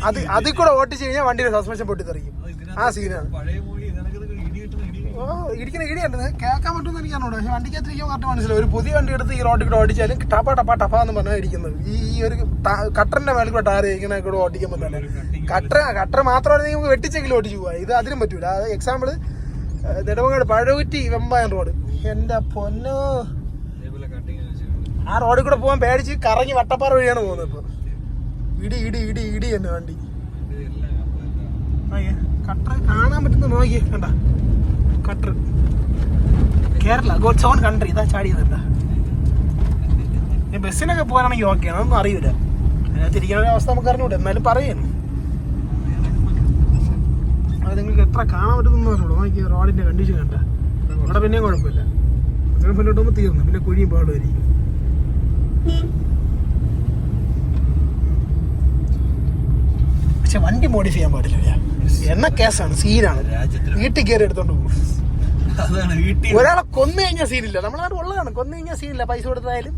അതിൽ കൂടെ ഓട്ടിച്ച് കഴിഞ്ഞാൽ വണ്ടിയുടെ സസ്പെൻഷൻ പൊട്ടിത്തെറിക്കും. ആ സീനാണ്. ഇടിക്കുന്ന ഇടിയുണ്ട്, കേൾക്കാൻ പറ്റുമെന്ന് എനിക്കറിഞ്ഞൂടാ. പക്ഷെ വണ്ടിക്കകത്തിരിക്കുമ്പോൾ കറക്റ്റ് മനസ്സിലായി. ഒരു പുതിയ വണ്ടി എടുത്ത് ഈ റോഡിൽ കൂടെ ഓടിച്ചാലും ടപ്പ ടപ്പ ടപ്പ എന്ന് പറഞ്ഞാൽ ഇരിക്കുന്നത്. ഈ ഒരു കട്ടറിന്റെ മേലെ കൂടെ ടാർ ഇങ്ങനെ കൂടെ ഓടിക്കുമ്പോൾ തന്നെ കട്ടർ മാത്രമാണെങ്കിൽ നമുക്ക് വെട്ടിച്ചെങ്കിലും ഓടിച്ചു പോവാ. ഇത് അതിനും പറ്റൂല. അത് എക്സാമ്പിൾ നെടുമങ്ങാട് പഴകുറ്റി വെമ്പായൻ റോഡ്. എന്റെ പൊന്നോ, ആ റോഡിൽ കൂടെ പോകാൻ പേടിച്ച് കറങ്ങി വട്ടപ്പാറ വഴിയാണ് പോകുന്നത്. ഇപ്പൊ ഇടി ഇടി ഇടി ഇടി തന്നെ വണ്ടി. കട്ടർ കാണാൻ പറ്റുന്ന നോക്കിയേ, കണ്ട cutter. Kerala God's own country. ഇതാ ചാടിയതല്ല. ബസ്സിനൊക്കെ പോകാനാണെങ്കിൽ ഓക്കെയാണ്, അതൊന്നും അറിയില്ല. അതിനകത്ത് ഇരിക്കുന്ന അവസ്ഥ നമുക്ക് അറിഞ്ഞൂടെ, എന്നാലും പറയുന്നു. അത് നിങ്ങൾക്ക് എത്ര കാണാൻ പറ്റുമെന്ന് പറഞ്ഞോളൂ. നോക്കിയ റോഡിന്റെ കണ്ടീഷൻ കണ്ട. അവിടെ പിന്നെയും കുഴപ്പമില്ല. അത്രയും മുന്നോട്ടുമ്പോൾ തീർന്നു. പിന്നെ കുഴിയും പാടുമായിരിക്കും. പക്ഷെ വണ്ടി മോഡിഫൈ ചെയ്യാൻ പാടില്ല. എന്ന കേസാണ്, സീനാണ്. വീട്ടിൽ കയറി എടുത്തോണ്ട് പോകും. ഒരാളെ കൊന്നു കഴിഞ്ഞാൽ സീനില്ല. നമ്മളാട് ഉള്ളതാണ്. കൊന്നു കഴിഞ്ഞാൽ സീനില്ല. പൈസ കൊടുത്തായാലും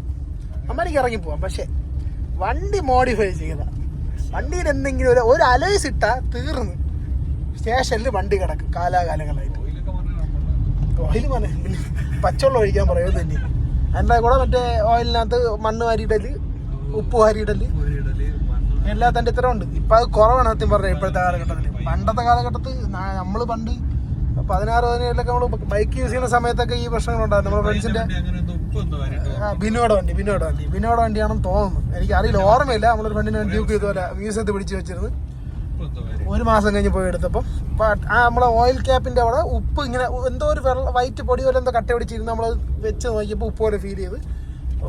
അമ്മയ്ക്ക് ഇറങ്ങി പോവാം. പക്ഷെ വണ്ടി മോഡിഫൈ ചെയ്ത വണ്ടിയിൽ എന്തെങ്കിലും ഒരു അലോയ്സ് ഇട്ടാ തീർന്ന് സ്റ്റേഷനിൽ വണ്ടി കിടക്കും കാലാകാലങ്ങളായിട്ട്. ഓയിൽ പിന്നെ പച്ചവെള്ളം ഒഴിക്കാൻ പറയുന്നത് തന്നെ. അതിൻ്റെ കൂടെ മറ്റേ ഓയിലിനകത്ത് മണ്ണ് വാരിയിടല്, ഉപ്പ് വാരിയിടല്, എല്ലാ തൻ്റെ ഇത്ര ഉണ്ട്. ഇപ്പം അത് കുറവാണ് സത്യം പറഞ്ഞത് ഇപ്പോഴത്തെ കാലഘട്ടത്തിൽ. പണ്ടത്തെ കാലഘട്ടത്തിൽ നമ്മൾ പണ്ട് 16-17 നമ്മൾ ബൈക്ക് യൂസ് ചെയ്യുന്ന സമയത്തൊക്കെ ഈ പ്രശ്നങ്ങളുണ്ടായിരുന്നു. നമ്മുടെ ഫ്രണ്ട്സിന്റെ ബിനോയുടെ വണ്ടിയാണെന്ന് തോന്നുന്നു. എനിക്ക് അറിയില്ല, ഓർമ്മയില്ല. നമ്മളൊരു ഫ്രണ്ടിനെ ഡ്യൂക്ക് ചെയ്തുപോലെ മ്യൂസിയത്തിൽ പിടിച്ച് വെച്ചിരുന്നു. 1 മാസം കഴിഞ്ഞ് പോയി എടുത്തപ്പം നമ്മളെ ഓയിൽ ക്യാപ്പിന്റെ അവിടെ ഉപ്പ് ഇങ്ങനെ എന്തോ ഒരു വൈറ്റ് പൊടി പോലെ എന്തോ കട്ട പിടിച്ചിരുന്ന് നമ്മൾ വെച്ച് നോക്കിയപ്പോൾ ഉപ്പ് പോലെ ഫീൽ ചെയ്ത്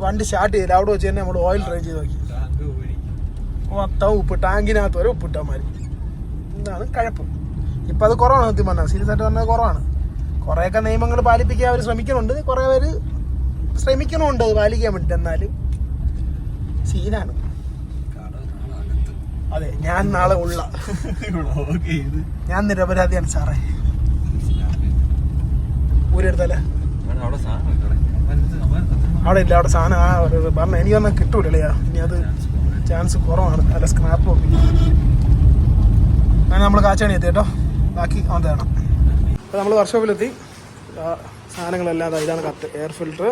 വണ്ടി സ്റ്റാർട്ട് ചെയ്തില്ല. അവിടെ വെച്ച് തന്നെ നമ്മൾ ഓയിൽ ട്രൈ ചെയ്ത് നോക്കി. മൊത്തം ഉപ്പ്, ടാങ്കിനകത്ത് വരെ ഉപ്പിട്ടാൽ മാറി. ഇതാണ് കഴപ്പ്. ഇപ്പം അത് കുറവാണ് സത്യം പറഞ്ഞാൽ. സീരിയസ് ആയിട്ട് പറഞ്ഞാൽ കുറവാണ്. കുറേയൊക്കെ നിയമങ്ങൾ പാലിപ്പിക്കാൻ അവർ ശ്രമിക്കുന്നുണ്ട്. കുറേ പേര് ശ്രമിക്കണമുണ്ട് അത് പാലിക്കാൻ വേണ്ടിയിട്ട്. എന്നാലും സീനാണ്. അതെ, ഞാൻ നാളെ ഉള്ള ഞാൻ നിരപരാധിയാണ് സാറേ. ഊരെടുത്തല്ലേ അവിടെ ഇല്ല. അവിടെ സാധനം പറഞ്ഞ എനിക്കൊന്നും കിട്ടൂലേ. ഇനി അത് ചാൻസ് കുറവാണ്. അല്ല സ്ക്രാപ്പ് നോക്കി അങ്ങനെ നമ്മൾ കാച്ചാണി എത്തി കേട്ടോ. ബാക്കി അത് വേണം. അപ്പോൾ നമ്മൾ വർക്ക്ഷോപ്പിലെത്തി. സാധനങ്ങളെല്ലാം ഇതാണ് കത്ത്, എയർ ഫിൽറ്റർ,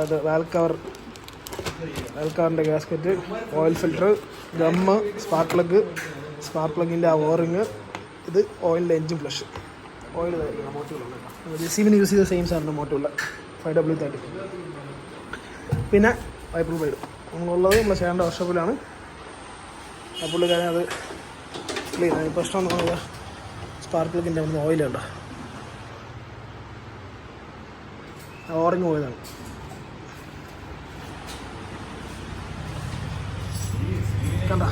അത് വാൽക്കവറിൻ്റെ gasket, oil filter, gum, spark പ്ലഗിൻ്റെ ആ ഓറിങ്, ഇത് ഓയിലിൻ്റെ എൻജിൻ ഫ്ലഷ്. ഓയിൽ മോട്ടോറുള്ള ജെസിബിന് യൂസ് ചെയ്ത സെയിം സാറിൻ്റെ മോട്ടോറുള്ള 5W30. പിന്നെ വൈപ്പർ ബ്ലേഡ് നമ്മളുള്ളത് നമ്മൾ ചെയ്യേണ്ട വർക്ക്ഷോപ്പിലാണ്. ആ പുള്ളിക്കാരൻ അത് ക്ലീൻ ആയി. പ്രശ്നം എന്ന് പറഞ്ഞാൽ സ്പാർക്ക് പ്ലഗിൻ്റെ അവിടുന്ന് ഓയിലുണ്ടോ, ആ ഓറിങ് പോയതാണ്. കണ്ട.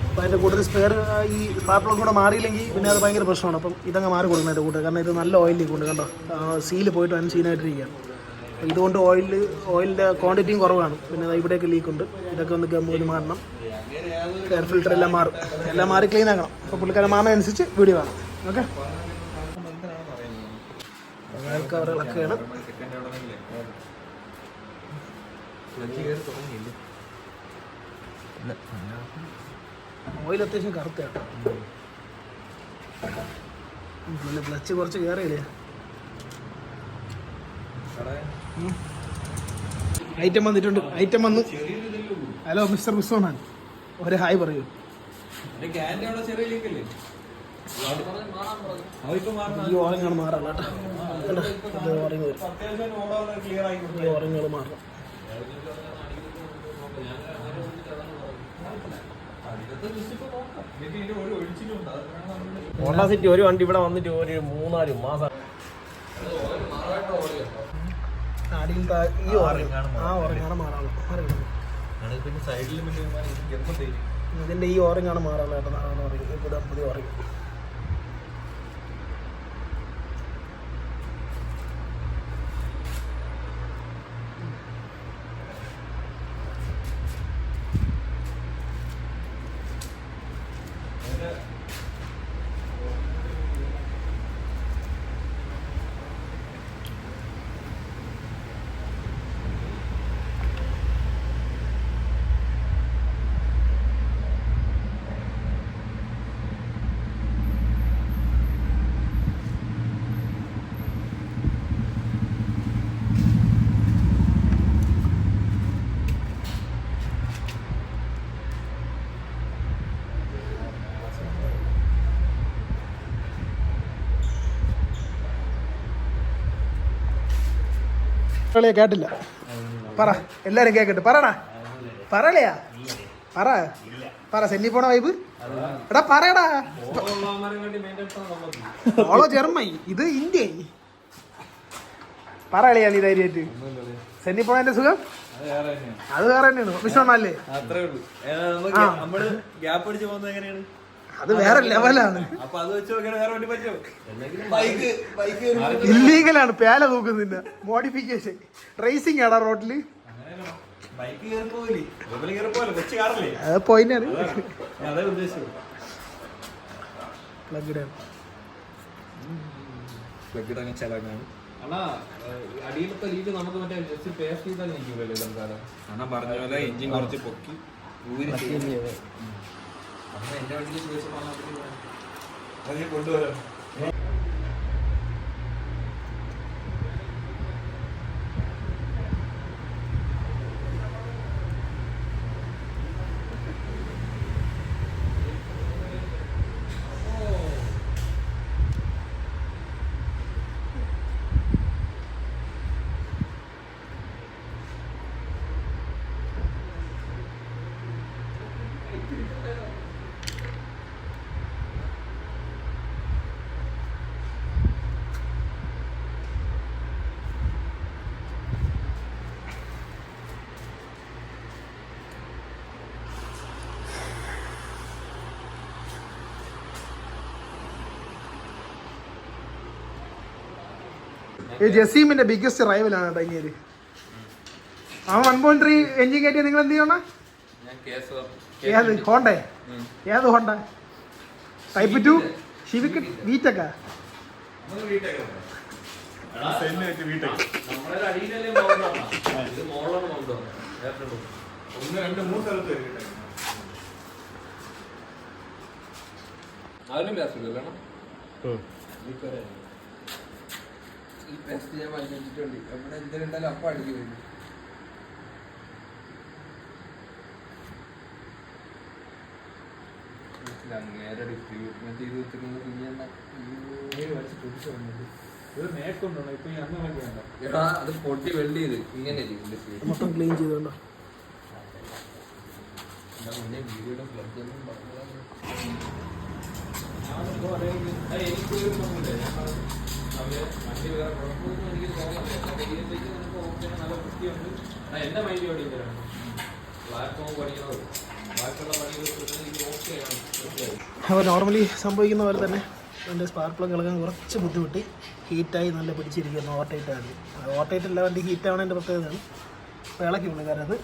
അപ്പോൾ അതിൻ്റെ കൂടുതൽ സ്പെയർ ഈ സ്പാർക്ക് പ്ലഗ് കൂടെ മാറിയില്ലെങ്കിൽ പിന്നെ അത് ഭയങ്കര പ്രശ്നമാണ്. അപ്പം ഇതങ്ങ് മാറി കൊടുക്കണം അതിൻ്റെ കൂടെ. കാരണം ഇത് നല്ല ഓയിലിലേക്ക് കൊണ്ട് കണ്ടോ സീല് പോയിട്ട് അതിന് സീനായിട്ടിരിക്കുകയാണ്. ഇതുകൊണ്ട് ഓയിലിൻ്റെ ക്വാണ്ടിറ്റിയും കുറവാണ്. പിന്നെ ഇവിടെയൊക്കെ ലീക്കുണ്ട്. ഇതൊക്കെ ഒന്ന് ഗമ്മൂല് മാറണം. എയർ ഫിൽറ്റർ എല്ലാം മാറി ക്ലീൻ ആക്കണം. അപ്പോൾ പുള്ളിക്കാരൻ മാറുന്നതനുസരിച്ച് വീഡിയോ കാണാം. ഓക്കെ, കവറുകളൊക്കെയാണ്. ഓയിൽ അത്യാവശ്യം കറുത്താണ്. പിന്നെ ക്ലച്ച് കുറച്ച് കയറിയില്ലേ. ഐറ്റം വന്നിട്ടുണ്ട്. ഐറ്റം വന്നു. ഹലോ മിസ്റ്റർ ബുസോണാൻ, ഒരു ഹായ് പറയൂ. ഈ ഓറങ്ങാണ് മാറാം കേട്ടോ. ഓറങ്ങുകൾ മാറാം. ഹോണ്ട സിറ്റി ഒരു വണ്ടി ഇവിടെ വന്നിട്ട് ഒരു 3-4 മാസം. ഈ ഓറങ്ങാണ് മാറാനുള്ളത്. ഇതിന്റെ ഈ ഓറങ്ങാണ് മാറാനുള്ളത്. പുതിയ ഓറങ്ങ്. കളിയെ കേട്ടില്ല. പറ, എല്ലാരും കേക്കട്ടെ. പറടാ, പറയലയാ, പറ. സെന്നി പോണ വൈബ് എടാ പറയടാ. ഓളോ ജർമ്മനി, ഇത് ഇന്ത്യ. പറയളിയാ നീ ധൈര്യമായിട്ട്. സെന്നി പോണതിന്റെ സുഖം അത് വേറെ തന്നെയാണ്. വിഷമല്ലേ? അത് വേറെ ലെവലാണ്. ഇല്ലീഗലാണ്. പേല തൂക്കുന്നില്ല. മോഡിഫിക്കേഷൻ റേസിംഗ് ആടാ റോഡില്. അത് പോയിന്റാണ്. അടിയിലത്തെ ലീഡ് നമുക്ക് മറ്റേ ജസ്റ്റ് പേസ്റ്റ് ചെയ്താൽ നിൽക്കില്ലല്ലോ. പറഞ്ഞ പോലെ എഞ്ചിൻ കുറച്ച് പൊക്കി എന്റെ വണ്ടിയിൽ ചോദിച്ചു കൊണ്ടുവരാം. ഈ ജസീമിന്റെ ബിഗ്ഗസ്റ്റ് റൈവലാണ് കേട്ടോ ഇങ്ങനെ. അവൻ 1.3 എഞ്ചിൻ കയറ്റിയ നിങ്ങൾ എന്ത് ചെയ്യണം? ഏത് ഹോണ്ടേ? ഏത് ഹോണ്ട? ടൈപ്പ് 2 ഷിവിക്ക് വീറ്റൊക്കെ. ഈ ടെസ്റ്റ് ഞാൻ വാങ്ങിച്ചിട്ടുണ്ട്. എവിടെ എന്തിനുണ്ടാലും അപ്പം അടിച്ചു വരും. നേരെ ട്രീറ്റ്മെന്റ് ചെയ്ത് വെച്ചിരുന്നത് അത് പൊട്ടി വെള്ളി ചെയ്ത് ഇങ്ങനെ മൊത്തം ക്ലീൻ ചെയ്തോണ്ടോ. മുന്നേ വീഡിയോയുടെ ഫ്ലഡ് ഒന്നും പറഞ്ഞതാണ്. വണ്ടി വേറെ കുഴപ്പമൊന്നും എനിക്ക് തോന്നുന്നില്ല. നമുക്ക് ഓക്കെ, നല്ല വൃത്തിയുണ്ട്. എന്റെ മൈൻഡ് പഠിക്കാനാണ് പ്ലാറ്റ്ഫോം പഠിക്കുന്നത്. ബാക്കിയുള്ള പണികൾ എനിക്ക് ഓക്കെയാണ്. അപ്പോൾ നോർമലി സംഭവിക്കുന്ന പോലെ തന്നെ എൻ്റെ സ്പാർക്ക് പ്ലഗ് ഇളകാൻ കുറച്ച് ബുദ്ധിമുട്ടി. ഹീറ്റായി നല്ല പിടിച്ചിരിക്കുന്നു. ഓവർടൈറ്റാണ്. ഓവർടൈറ്റ് അല്ല, വണ്ടി ഹീറ്റാവണ എൻ്റെ പ്രത്യേകതയാണ്. അപ്പോൾ ഇളക്കി പുള്ളിക്കാരത്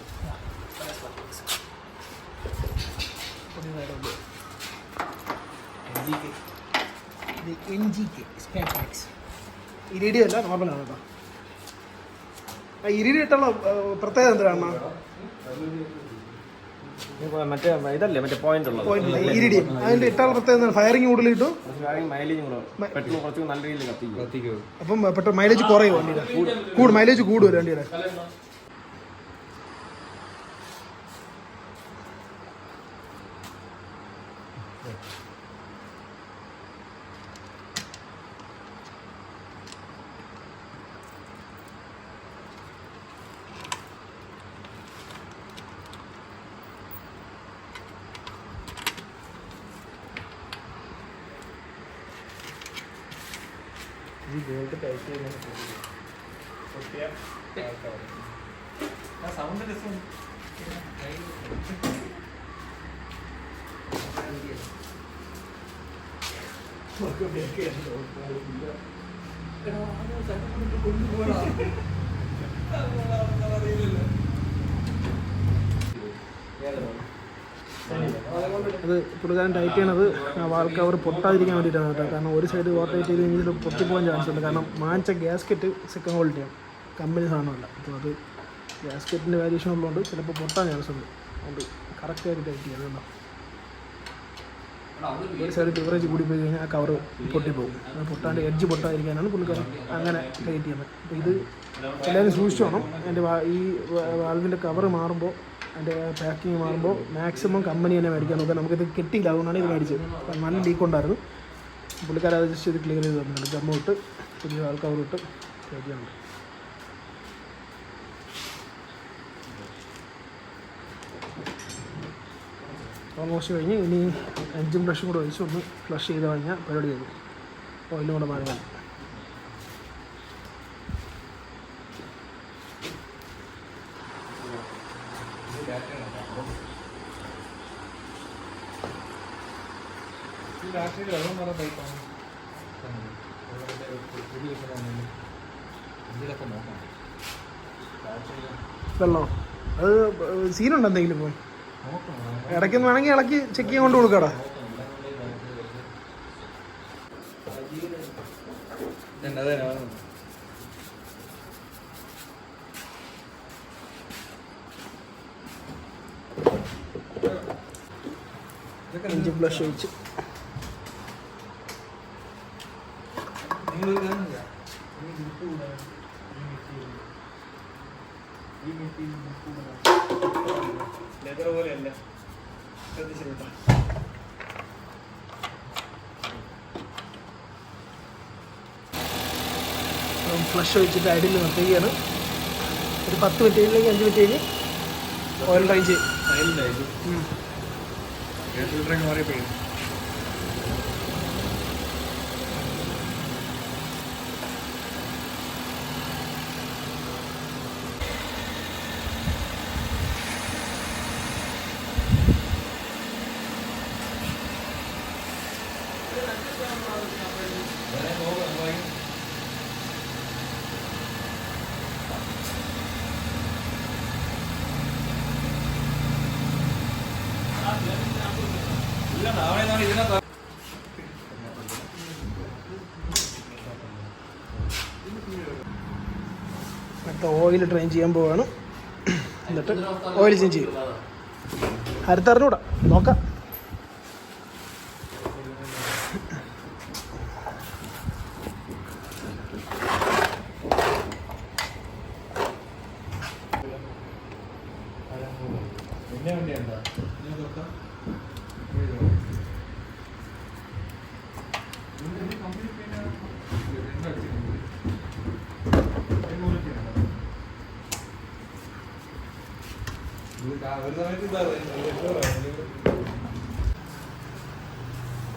NGK സ്പെയർ പാർട്സ്. ഇരീഡിയം അല്ല, നോർമലാണ് കേട്ടോ. ആ ഇരീഡിയം ഇട്ടുള്ള പ്രത്യേകത എന്താണ്? മറ്റേ ഇതല്ലേ മറ്റേ പോയിന്റ് ഉള്ളത് ഇരീഡിയം. അതിൻ്റെ ഇട്ടുള്ള പ്രത്യേകത ഫയറിങ് കൂടുതൽ കിട്ടും. മൈലേജ് പെട്രോൾ കുറച്ച് നല്ല രീതിയിൽ കത്തിക്കും. അപ്പം പെട്രോൾ മൈലേജ് കുറയും വണ്ടിയുടെ. മൈലേജ് കൂടുമല്ലോ വണ്ടിയുടെ. അത് പുള്ളിക്കാരൻ ടൈറ്റ് ചെയ്യണത് വാൾ കവർ പൊട്ടാതിരിക്കാൻ വേണ്ടിയിട്ടാണ് കേട്ടോ. കാരണം ഒരു സൈഡ് ഓവർ ടൈറ്റ് ചെയ്ത് കഴിഞ്ഞാൽ പൊട്ടിപ്പോകാൻ ചാൻസ് ഉണ്ട്. കാരണം മാഞ്ച ഗ്യാസ്കറ്റ് സെക്കൻഡ് ക്വാളിറ്റിയാണ്, കമ്പനി സാധനമല്ല. അപ്പോൾ അത് ഗ്യാസ്കറ്റിൻ്റെ വാല്യൂഷൻ ഉള്ളതുകൊണ്ട് ചിലപ്പോൾ പൊട്ടാൻ ചാൻസ് ഉണ്ട്. അതുകൊണ്ട് കറക്റ്റായിട്ട് ടൈറ്റ് ചെയ്യാം. അതുകൊണ്ടോ ഒരു സൈഡ് ലിവറേജ് കൂടി പോയി കഴിഞ്ഞാൽ ആ കവർ പൊട്ടിപ്പോകും. അത് പൊട്ടാണ്ട് എഡ്ജ് പൊട്ടാതിരിക്കാനാണ് പുള്ളിക്കാരൻ അങ്ങനെ ടൈറ്റ് ചെയ്യുന്നത്. അപ്പോൾ ഇത് എല്ലാവരും സൂക്ഷിച്ചു വേണം. എൻ്റെ ഈ വാൽവിൻ്റെ കവർ മാറുമ്പോൾ, അതിൻ്റെ പാക്കിങ് മാറുമ്പോൾ മാക്സിമം കമ്പനി തന്നെ മേടിക്കാൻ നോക്കുക. നമുക്കിത് കിട്ടിയില്ല, അതുകൊണ്ടാണ് ഇത് മേടിച്ചത്. നല്ല ലീക്ക് ഉണ്ടായിരുന്നു. പുള്ളിക്കാരൻ അത് ജസ്റ്റ് ഇത് ക്ലിയർ ചെയ്ത് തന്നിട്ടുണ്ട്. ഗമ്മ ഇട്ട് പുതിയ ആൾക്കവർ ഇട്ട് കയറ്റിയാണ്. ഓൾമോസ്റ്റ് കഴിഞ്ഞ് ഇനി എൻജിൻ ബ്രഷും കൂടെ ഒഴിച്ച് ഒന്ന് ഫ്ലഷ് ചെയ്ത് കഴിഞ്ഞാൽ പരിപാടി ചെയ്തു. ഓയിലും കൂടെ മാറി. വെള്ളം മാറാൻ പൈപ്പാണ് ഇതിലൊക്കെ നോക്കാം. വെള്ളമോ അത് സീനുണ്ടോ എന്തെങ്കിലും ഇപ്പം? ഇടയ്ക്കൊന്ന് വേണമെങ്കിൽ ഇളക്കി ചെക്ക് ചെയ്യാൻ കൊണ്ട് കൊടുക്കാടാ. എൻജിൻ ഫ്ലഷ് ഒഴിച്ച് ലെതർ പോലെയല്ല, ശ്രദ്ധിച്ചിട്ടുണ്ടോ? ഫ്ലഷ് ഒഴിച്ചിട്ട് അടിയിൽ നിർത്തുകയാണ്. ഒരു 10 മിനിറ്റ് കഴിഞ്ഞ് 5 മിനിറ്റ് കഴിഞ്ഞ് ഓയിൽ ഡ്രൈൻ ചെയ്യും. ഫിൽറ്ററൊക്കെ മാറിയപ്പോഴും ഇതിനകത്ത് അടുത്ത ഓയിൽ ഡ്രെയിൻ ചെയ്യാൻ പോവാണ്. എന്നിട്ട് ഓയിൽ ചേഞ്ച് ചെയ്യും. അടുത്തറിഞ്ഞൂടാ, നോക്കാം. പിന്നെ വണ്ടി എന്താ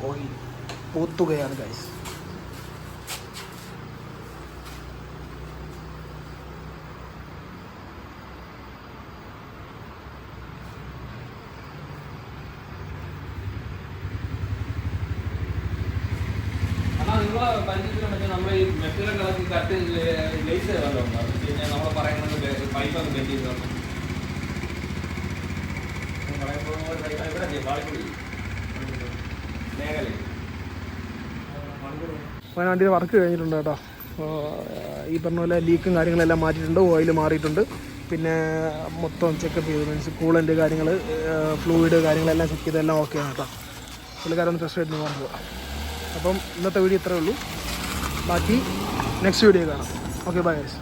ഓയിൽ പൂത്തുകയാണ് ഗൈസ്. നിങ്ങളെ പഞ്ചിട്ട് നമ്മൾ ഈ മെറ്റീരിയൽ കളക്കി കട്ട് ലേസ് ചെയ്തല്ലോ. നമ്മൾ പറയുന്നത് പൈപ്പ് ഒന്ന് ബെൻഡ് ചെയ്തു വണ്ടിയുടെ വർക്ക് കഴിഞ്ഞിട്ടുണ്ട് കേട്ടോ. ഈ പറഞ്ഞ പോലെ ലീക്കും കാര്യങ്ങളെല്ലാം മാറ്റിയിട്ടുണ്ട്, ഓയിൽ മാറിയിട്ടുണ്ട്. പിന്നെ മൊത്തം ചെക്കപ്പ് ചെയ്തു, മീൻസ് കൂളൻ്റ് കാര്യങ്ങൾ, ഫ്ലൂയിഡ് കാര്യങ്ങളെല്ലാം ചെക്ക് ചെയ്തെല്ലാം ഓക്കെയാണ് കേട്ടോ. പുള്ളിക്കാരൻ ഒന്ന് ടെസ്റ്റ് ആയിട്ട് പോകാൻ പോവാം. അപ്പം ഇന്നത്തെ വീഡിയോ ഇത്രയേ ഉള്ളൂ. ബാക്കി നെക്സ്റ്റ് വീഡിയോ കാണാം. Okay, bye guys.